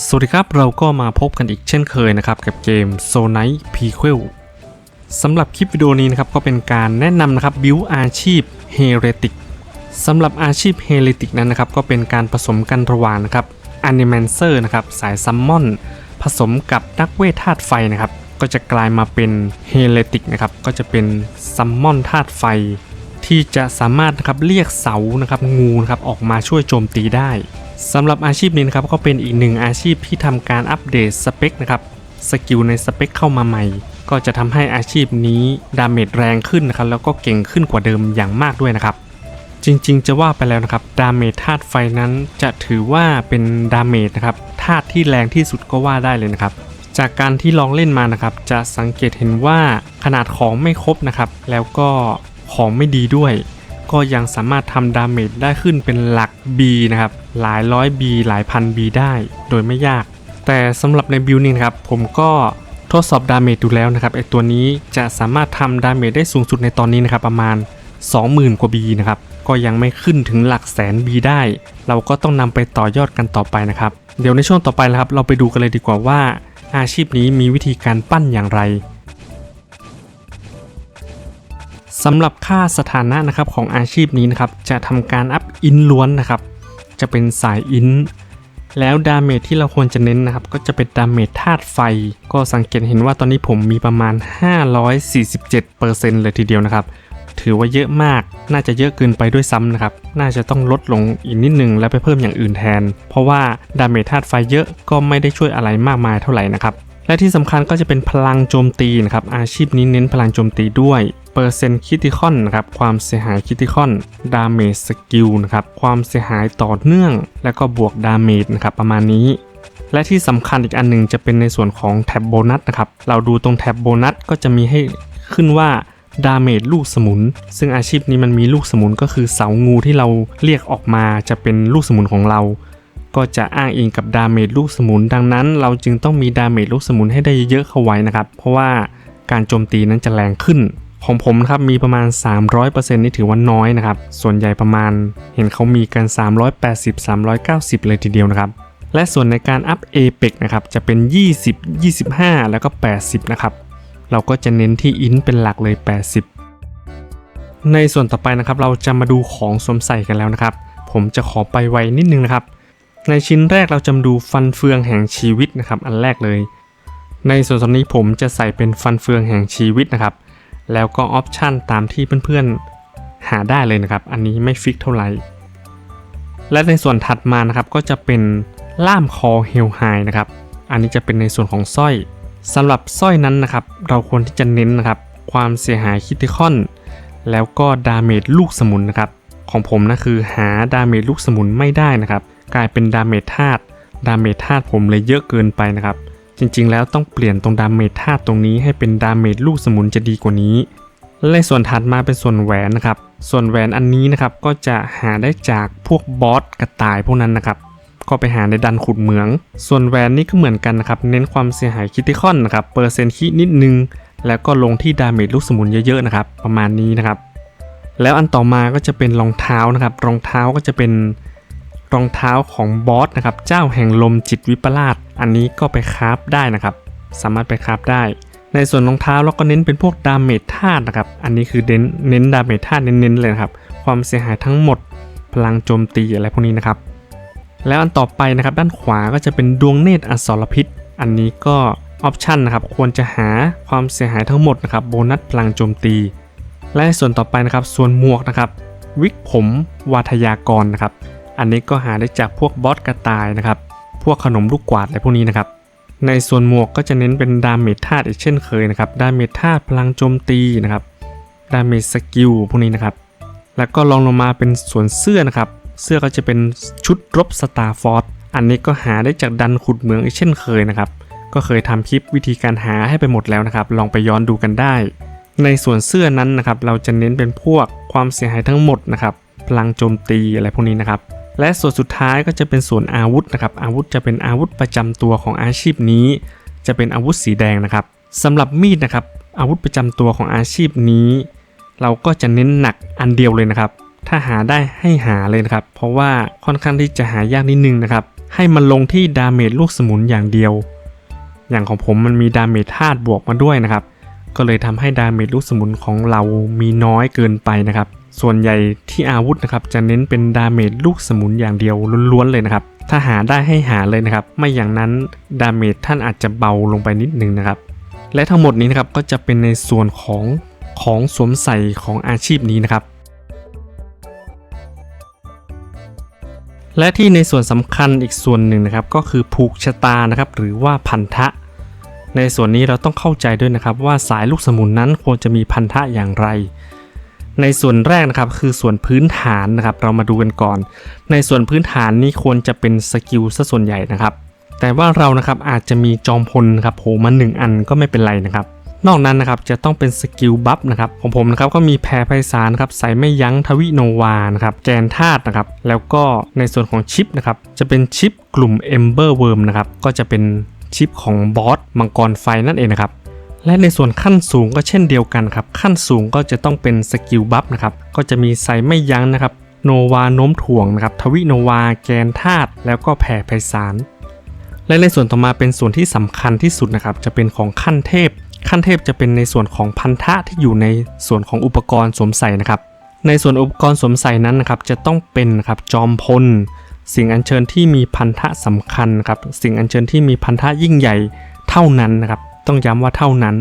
สวัสดีครับเราก็มาพบกันอีกเช่นเคยนะครับกับเกม Zonite Prequel สำหรับคลิปวิดีโอนี้นะครับก็เป็นการแนะนำนะครับบิวอาชีพ Heretic สำหรับอาชีพ Heretic นั้นนะครับก็เป็นการผสมกันระหว่างนะครับ Animancer นะครับสายซัมมอนผสมกับนักเวทธาตุไฟนะครับก็จะกลายมาเป็น Heretic นะครับก็จะเป็นซัมมอนธาตุไฟที่จะสามารถนะครับเรียกเสานะครับงูนะครับออกมาช่วยโจมตีได้สำหรับอาชีพนี้นะครับก็เป็นอีกหนึ่งอาชีพที่ทำการอัปเดตสเปคนะครับสกิลในสเปคเข้ามาใหม่ก็จะทำให้อาชีพนี้ดาเมจแรงขึ้นนะครับแล้วก็เก่งขึ้นกว่าเดิมอย่างมากด้วยนะครับจริงๆจะว่าไปแล้วนะครับดาเมจธาตุไฟนั้นจะถือว่าเป็นดาเมจนะครับธาตุที่แรงที่สุดก็ว่าได้เลยนะครับจากการที่ลองเล่นมานะครับจะสังเกตเห็นว่าขนาดของไม่ครบนะครับแล้วก็ของไม่ดีด้วยก็ยังสามารถทำดาเมจได้ขึ้นเป็นหลัก B นะครับหลายร้อย B หลายพัน B ได้โดยไม่ยากแต่สำหรับในบิลนี้นะครับผมก็ทดสอบดาเมจดูแล้วนะครับไอตัวนี้จะสามารถทำดาเมจได้สูงสุดในตอนนี้นะครับประมาณ 20,000 กว่า B นะครับก็ยังไม่ขึ้นถึงหลักแสน B ได้เราก็ต้องนำไปต่อยอดกันต่อไปนะครับเดี๋ยวในช่วงต่อไปนะครับเราไปดูกันเลยดีกว่าว่าอาชีพนี้มีวิธีการปั้นอย่างไรสำหรับค่าสถานะนะครับของอาชีพนี้นะครับจะทำการอัพอินล้วนนะครับจะเป็นสายอินแล้วดาเมจที่เราควรจะเน้นนะครับก็จะเป็นดาเมจธาตุไฟก็สังเกตเห็นว่าตอนนี้ผมมีประมาณ 547% เลยทีเดียวนะครับถือว่าเยอะมากน่าจะเยอะเกินไปด้วยซ้ำนะครับน่าจะต้องลดลงอีกนิดนึงแล้วไปเพิ่มอย่างอื่นแทนเพราะว่าดาเมจธาตุไฟเยอะก็ไม่ได้ช่วยอะไรมากมายเท่าไหร่นะครับและที่สำคัญก็จะเป็นพลังโจมตีนะครับอาชีพนี้เน้นพลังโจมตีด้วยเปอร์เซ็นต์คริติคอลนะครับความเสียหายคริติคอลดาเมจสกิลนะครับความเสียหายต่อเนื่องและก็บวกดาเมจนะครับประมาณนี้และที่สำคัญอีกอันหนึ่งจะเป็นในส่วนของแท็บโบนัสนะครับเราดูตรงแท็บโบนัสก็จะมีให้ขึ้นว่าดาเมจลูกสมุนซึ่งอาชีพนี้มันมีลูกสมุนก็คือเสางูที่เราเรียกออกมาจะเป็นลูกสมุนของเราก็จะอ้างอิงกับดาเมจลูกสมุนดังนั้นเราจึงต้องมีดาเมจลูกสมุนให้ได้เยอะเข้าไว้นะครับเพราะว่าการโจมตีนั้นจะแรงขึ้นของผมนะครับมีประมาณ 300% นี่ถือว่าน้อยนะครับส่วนใหญ่ประมาณเห็นเขามีกัน 380 390 เลยทีเดียวนะครับและส่วนในการอัพเอเปกนะครับจะเป็น20 25แล้วก็80นะครับเราก็จะเน้นที่อินเป็นหลักเลย80ในส่วนต่อไปนะครับเราจะมาดูของสวมใส่กันแล้วนะครับผมจะขอไปไวนิดนึงนะครับในชิ้นแรกเราจะมาดูฟันเฟืองแห่งชีวิตนะครับอันแรกเลยในส่วนตอนนี้ผมจะใส่เป็นฟันเฟืองแห่งชีวิตนะครับแล้วก็ออปชันตามที่เพื่อนๆหาได้เลยนะครับอันนี้ไม่ฟิกเท่าไหร่และในส่วนถัดมานะครับก็จะเป็นล่ามคอเฮลไฮนะครับอันนี้จะเป็นในส่วนของสร้อยสำหรับสร้อยนั้นนะครับเราควรที่จะเน้นนะครับความเสียหายคริติคอลแล้วก็ดาเมจลูกสมุนนะครับของผมนะคือหาดาเมจลูกสมุนไม่ได้นะครับกลายเป็นดาเมจธาตุผมเลยเยอะเกินไปนะครับจริงๆแล้วต้องเปลี่ยนตรงดาเมจธาตุตรงนี้ให้เป็นดาเมจลูกสมุนจะดีกว่านี้และส่วนถัดมาเป็นส่วนแหวนนะครับส่วนแหวนอันนี้นะครับก็จะหาได้จากพวกบอสกระต่ายพวกนั้นนะครับก็ไปหาในดันขุดเหมืองส่วนแหวนนี้ก็เหมือนกันนะครับเน้นความเสียหายคริติคอลนะครับเปอร์เซ็นต์คินิดนึงแล้วก็ลงที่ดาเมจลูกสมุนเยอะๆนะครับประมาณนี้นะครับแล้วอันต่อมาก็จะเป็นรองเท้านะครับรองเท้าก็จะเป็นรองเท้าของบอสนะครับเจ้าแห่งลมจิตวิปลาสอันนี้ก็ไปคราฟได้นะครับสามารถไปคราฟได้ในส่วนรองเท้าเราก็เน้นเป็นพวกดาเมจธาตุนะครับอันนี้คือเน้นดาเมจธาตุเน้นเลยนะครับความเสียหายทั้งหมดพลังโจมตีอะไรพวกนี้นะครับแล้วอันต่อไปนะครับด้านขวาก็จะเป็นดวงเนตรอสรพิษอันนี้ก็ออปชันนะครับควรจะหาความเสียหายทั้งหมดนะครับโบนัสพลังโจมตีและส่วนต่อไปนะครับส่วนหมวกนะครับวิกผมวาทยากรนะครับอันนี้ก็หาได้จากพวกบอสกระต่ายนะครับพวกขนมลูกกวาดอะไรพวกนี้นะครับในส่วนหมวกก็จะเน้นเป็นดาเมจธาตุอีกเช่นเคยนะครับดาเมจธาตุพลังโจมตีนะครับดาเมจสกิลพวกนี้นะครับแล้วก็ลงมาเป็นส่วนเสื้อนะครับเสื้อก็จะเป็นชุดรบสตาร์ฟอร์สอันนี้ก็หาได้จากดันขุดเหมืองอีกเช่นเคยนะครับก็เคยทำคลิปวิธีการหาให้ไปหมดแล้วนะครับลองไปย้อนดูกันได้ในส่วนเสื้อนั้นนะครับเราจะเน้นเป็นพวกความเสียหายทั้งหมดนะครับพลังโจมตีอะไรพวกนี้นะครับและส่วนสุดท้ายก็จะเป็นส่วนอาวุธนะครับอาวุธจะเป็นอาวุธประจำตัวของอาชีพนี้จะเป็นอาวุธสีแดงนะครับสำหรับมีดนะครับอาวุธประจำตัวของอาชีพนี้เราก็จะเน้นหนักอันเดียวเลยนะครับถ้าหาได้ให้หาเลยนะครับเพราะว่าค่อนข้างที่จะหายากนิดนึงนะครับ ให้มันลงที่ดาเมจลูกสมุนอย่างเดียวอย่างของผมมันมีดาเมจธาตุบวกมาด้วยนะครับก็เลยทำให้ดาเมจลูกสมุนของเรามีน้อยเกินไปนะครับส่วนใหญ่ที่อาวุธนะครับจะเน้นเป็นดาเมจลูกสมุนอย่างเดียวล้วนๆเลยนะครับถ้าหาได้ให้หาเลยนะครับไม่อย่างนั้นดาเมจท่านอาจจะเบาลงไปนิดนึงนะครับและทั้งหมดนี้นะครับก็จะเป็นในส่วนของสวมใส่ของอาชีพนี้นะครับและที่ในส่วนสำคัญอีกส่วนหนึ่งนะครับก็คือผูกชะตานะครับหรือว่าพันธะในส่วนนี้เราต้องเข้าใจด้วยนะครับว่าสายลูกสมุนนั้นควรจะมีพันธะอย่างไรในส่วนแรกนะครับคือส่วนพื้นฐานนะครับเรามาดูกันก่อนในส่วนพื้นฐานนี้ควรจะเป็นสกิลซะส่วนใหญ่นะครับแต่ว่าเรานะครับอาจจะมีจอมพลนะครับโผล่มา1อันก็ไม่เป็นไรนะครับนอกนั้นนะครับจะต้องเป็นสกิลบัฟนะครับของผมนะครับก็มีแผ่ไพศาลครับใส่ไม่ยั้งทวิโนวานะครับแกนธาตุนะครับแล้วก็ในส่วนของชิปนะครับจะเป็นชิปกลุ่ม Ember Worm นะครับก็จะเป็นชิปของบอสมังกรไฟนั่นเองนะครับและในส่วนขั้นสูงก็เช่นเดียวกันครับขั้นสูงก็จะต้องเป็นสกิลบัฟนะครับก็จะมีใส่ไม่ยั้งนะครับโนวาโน้มถ่วงนะครับทวิโนวาแกนธาตุแล้วก็แผ่ไพศาลและในส่วนต่อมาเป็นส่วนที่สำคัญที่สุดนะครับจะเป็นของขั้นเทพจะเป็นในส่วนของพันธะที่อยู่ในส่วนของอุปกรณ์สวมใส่นะครับในส่วนอุปกรณ์สวมใส่นั้นนะครับจะต้องเป็นนะครับจอมพลสิ่งอัญเชิญที่มีพันธะสำคัญครับสิ่งอัญเชิญที่มีพันธะยิ่งใหญ่เท่านั้นนะครับต้องย้ำว่าเท่านั้น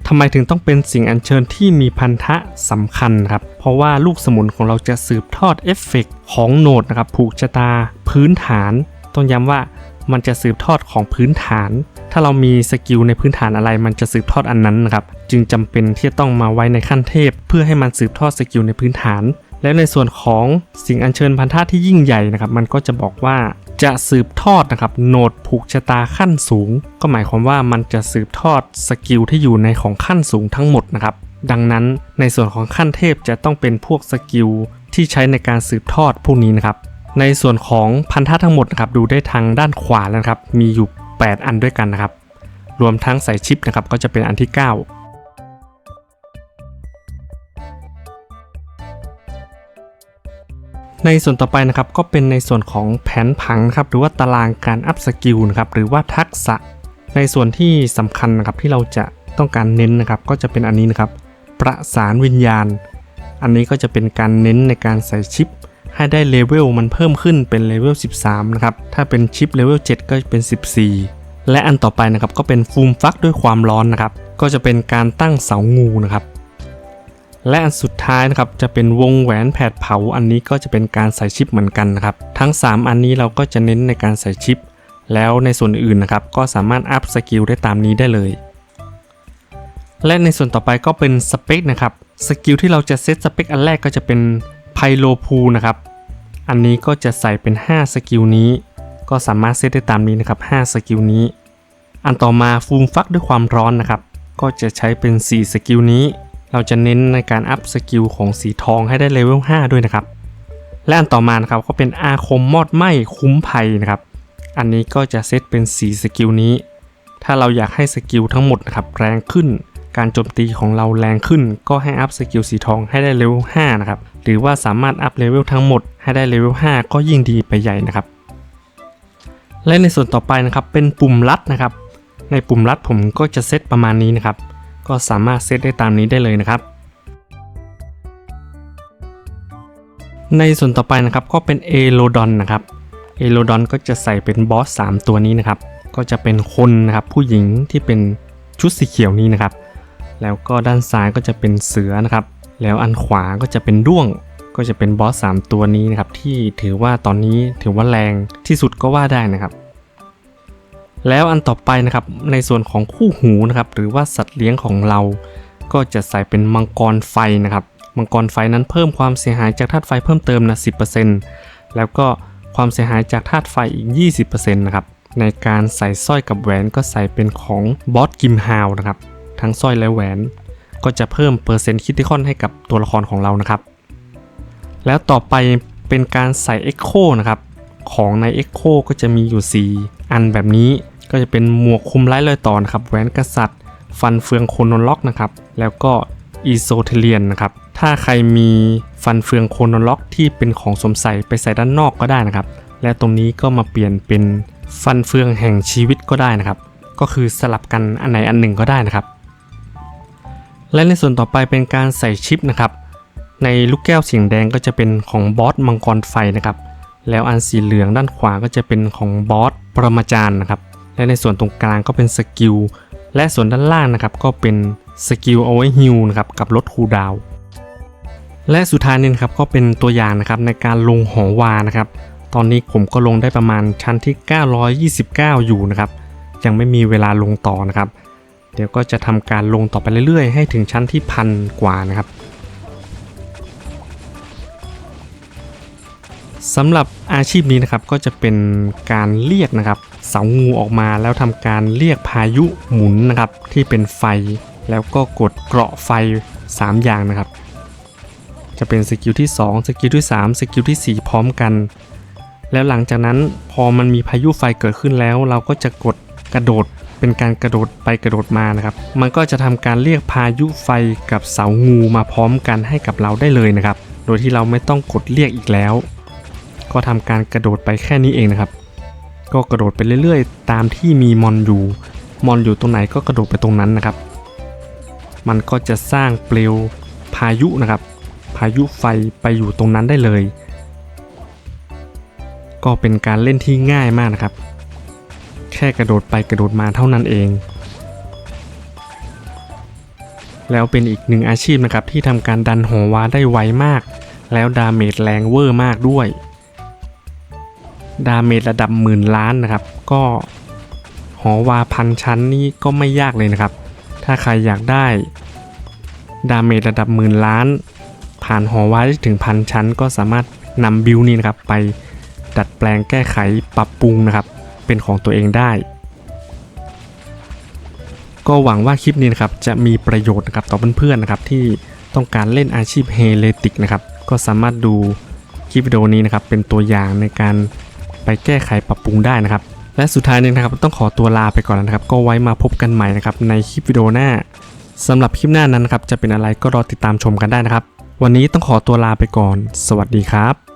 ทำไมถึงต้องเป็นสิ่งอัญเชิญที่มีพันธะสำคัญครับเพราะว่าลูกสมุนของเราจะสืบทอดเอฟเฟกต์ของโหนดนะครับผูกชะตาพื้นฐานต้องย้ำว่ามันจะสืบทอดของพื้นฐานถ้าเรามีสกิลในพื้นฐานอะไรมันจะสืบทอดอันนั้นนะครับจึงจำเป็นที่จะต้องมาไว้ในขั้นเทพเพื่อให้มันสืบทอดสกิลในพื้นฐานแล้วในส่วนของสิ่งอัญเชิญพันธะที่ยิ่งใหญ่นะครับมันก็จะบอกว่าจะสืบทอดนะครับโหนดผูกชะตาขั้นสูงก็หมายความว่ามันจะสืบทอดสกิลที่อยู่ในของขั้นสูงทั้งหมดนะครับดังนั้นในส่วนของขั้นเทพจะต้องเป็นพวกสกิลที่ใช้ในการสืบทอดพวกนี้นะครับในส่วนของพันธะทั้งหมดนะครับดูได้ทางด้านขวาแล้วครับมีอยู่8อันด้วยกันนะครับรวมทั้งใส่ชิปนะครับก็จะเป็นอันที่9ในส่วนต่อไปนะครับก็เป็นในส่วนของแผนผังครับหรือว่าตารางการอัพสกิลนะครับหรือว่าทักษะในส่วนที่สำคัญนะครับที่เราจะต้องการเน้นนะครับก็จะเป็นอันนี้นะครับประสานวิญญาณอันนี้ก็จะเป็นการเน้นในการใส่ชิปให้ได้เลเวลมันเพิ่มขึ้นเป็นเลเวล13นะครับถ้าเป็นชิปเลเวล7ก็เป็น14และอันต่อไปนะครับก็เป็นฟูมฟักด้วยความร้อนนะครับก็จะเป็นการตั้งเสางูนะครับและอันสุดท้ายนะครับจะเป็นวงแหวนแผดเผาอันนี้ก็จะเป็นการใส่ชิปเหมือนกันนะครับทั้ง3อันนี้เราก็จะเน้นในการใส่ชิปแล้วในส่วนอื่นนะครับก็สามารถอัพสกิลได้ตามนี้ได้เลยและในส่วนต่อไปก็เป็นสเปคนะครับสกิลที่เราจะเซตสเปคอันแรกก็จะเป็นไพโลพูนะครับอันนี้ก็จะใส่เป็น5สกิลนี้ก็สามารถเซตได้ตามนี้นะครับ5สกิลนี้อันต่อมาฟูมฟักด้วยความร้อนนะครับก็จะใช้เป็น4สกิลนี้เราจะเน้นในการอัพสกิลของสีทองให้ได้เลเวล5ด้วยนะครับและอันต่อมานะครับก็เป็นอาคมมอดไหม้คุ้มภัยนะครับอันนี้ก็จะเซตเป็น4สกิลนี้ถ้าเราอยากให้สกิลทั้งหมดนะครับแรงขึ้นการโจมตีของเราแรงขึ้นก็ให้อัพสกิลสีทองให้ได้เลเวล5นะครับหรือว่าสามารถอัพเลเวลทั้งหมดให้ได้เลเวล5ก็ยิ่งดีไปใหญ่นะครับและในส่วนต่อไปนะครับเป็นปุ่มลัดนะครับในปุ่มลัดผมก็จะเซตประมาณนี้นะครับก็สามารถเซตได้ตามนี้ได้เลยนะครับในส่วนต่อไปนะครับก็เป็นเอโลดอนนะครับเอโลดอนก็จะใส่เป็นบอส3ตัวนี้นะครับก็จะเป็นคนนะครับผู้หญิงที่เป็นชุดสีเขียวนี้นะครับแล้วก็ด้านซ้ายก็จะเป็นเสือนะครับแล้วอันขวาก็จะเป็นด้วงก็จะเป็นบอส3ตัวนี้นะครับที่ถือว่าตอนนี้ถือว่าแรงที่สุดก็ว่าได้นะครับแล้วอันต่อไปนะครับในส่วนของคู่หูนะครับหรือว่าสัตว์เลี้ยงของเราก็จะใส่เป็นมังกรไฟนะครับมังกรไฟนั้นเพิ่มความเสียหายจากธาตุไฟเพิ่มเติมนะ 10% แล้วก็ความเสียหายจากธาตุไฟอีก 20% นะครับในการใส่สร้อยกับแหวนก็ใส่เป็นของบอสกิมฮาวนะครับทั้งสร้อยและแหวนก็จะเพิ่มเปอร์เซ็นต์คริติคอลให้กับตัวละครของเรานะครับแล้วต่อไปเป็นการใส่ Echo นะครับของใน Echo ก็จะมีอยู่4อันแบบนี้ก็จะเป็นหมวกคลุมไร้รอยต่อนะครับแหวนกษัตริย์ฟันเฟืองโคโนล็อกนะครับแล้วก็อีโซเทเลียนนะครับถ้าใครมีฟันเฟืองโคโนล็อกที่เป็นของสวมใส่ไปใส่ด้านนอกก็ได้นะครับ และตรงนี้ก็มาเปลี่ยนเป็นฟันเฟืองแห่งชีวิตก็ได้นะครับก็คือสลับกันอันไหนอันหนึ่งก็ได้นะครับและในส่วนต่อไปเป็นการใส่ชิปนะครับในลูกแก้วสีแดงก็จะเป็นของบอสมังกรไฟนะครับแล้วอันสีเหลืองด้านขวาก็จะเป็นของบอสปรมาจารย์นะครับและในส่วนตรงกลางก็เป็นสกิลและส่วนด้านล่างนะครับก็เป็นสกิลเอาไว้ฮิลนะครับกับลดคูลดาวน์และสุดท้ายนี่นะครับก็เป็นตัวอย่างนะครับในการลงหอวานะครับตอนนี้ผมก็ลงได้ประมาณชั้นที่929อยู่นะครับยังไม่มีเวลาลงต่อนะครับเดี๋ยวก็จะทำการลงต่อไปเรื่อยๆให้ถึงชั้นที่1,000 กว่านะครับสำหรับอาชีพนี้นะครับก็จะเป็นการเรียกนะครับเสางูออกมาแล้วทำการเรียกพายุหมุนนะครับที่เป็นไฟแล้วก็กดเกราะไฟ3อย่างนะครับจะเป็นสกิลที่2สกิลที่3สกิลที่4พร้อมกันแล้วหลังจากนั้นพอมันมีพายุไฟเกิดขึ้นแล้วเราก็จะกดกระโดดเป็นการกระโดดไปกระโดดมานะครับมันก็จะทำการเรียกพายุไฟกับเสางูมาพร้อมกันให้กับเราได้เลยนะครับโดยที่เราไม่ต้องกดเรียกอีกแล้วก็ทำการกระโดดไปแค่นี้เองนะครับก็กระโดดไปเรื่อยๆตามที่มีมอนอยู่ตรงไหนก็กระโดดไปตรงนั้นนะครับมันก็จะสร้างเปลวพายุนะครับพายุไฟไปอยู่ตรงนั้นได้เลยก็เป็นการเล่นที่ง่ายมากนะครับแค่กระโดดไปกระโดดมาเท่านั้นเองแล้วเป็นอีกหนึ่งอาชีพนะครับที่ทำการดันหอวาได้ไวมากแล้วดาเมจแรงเวอร์มากด้วยดาเมจระดับ10,000 ล้านนะครับก็หอวา1,000 ชั้นนี่ก็ไม่ยากเลยนะครับถ้าใครอยากได้ดาเมจระดับ10,000 ล้านผ่านหอวาได้ถึง1,000 ชั้นก็สามารถนำบิลนี้นะครับไปดัดแปลงแก้ไขปรับปรุงนะครับเป็นของตัวเองได้ก็หวังว่าคลิปนี้นะครับจะมีประโยชน์นะครับต่อเพื่อนๆนะครับที่ต้องการเล่นอาชีพเฮเลติกนะครับก็สามารถดูคลิปวิดีโอนี้นะครับเป็นตัวอย่างในการไปแก้ไขปรับปรุงได้นะครับและสุดท้ายนี้นะครับต้องขอตัวลาไปก่อนนะครับก็ไว้มาพบกันใหม่นะครับในคลิปวิดีโอหน้าสำหรับคลิปหน้านั้นนะครับจะเป็นอะไรก็รอติดตามชมกันได้นะครับวันนี้ต้องขอตัวลาไปก่อนสวัสดีครับ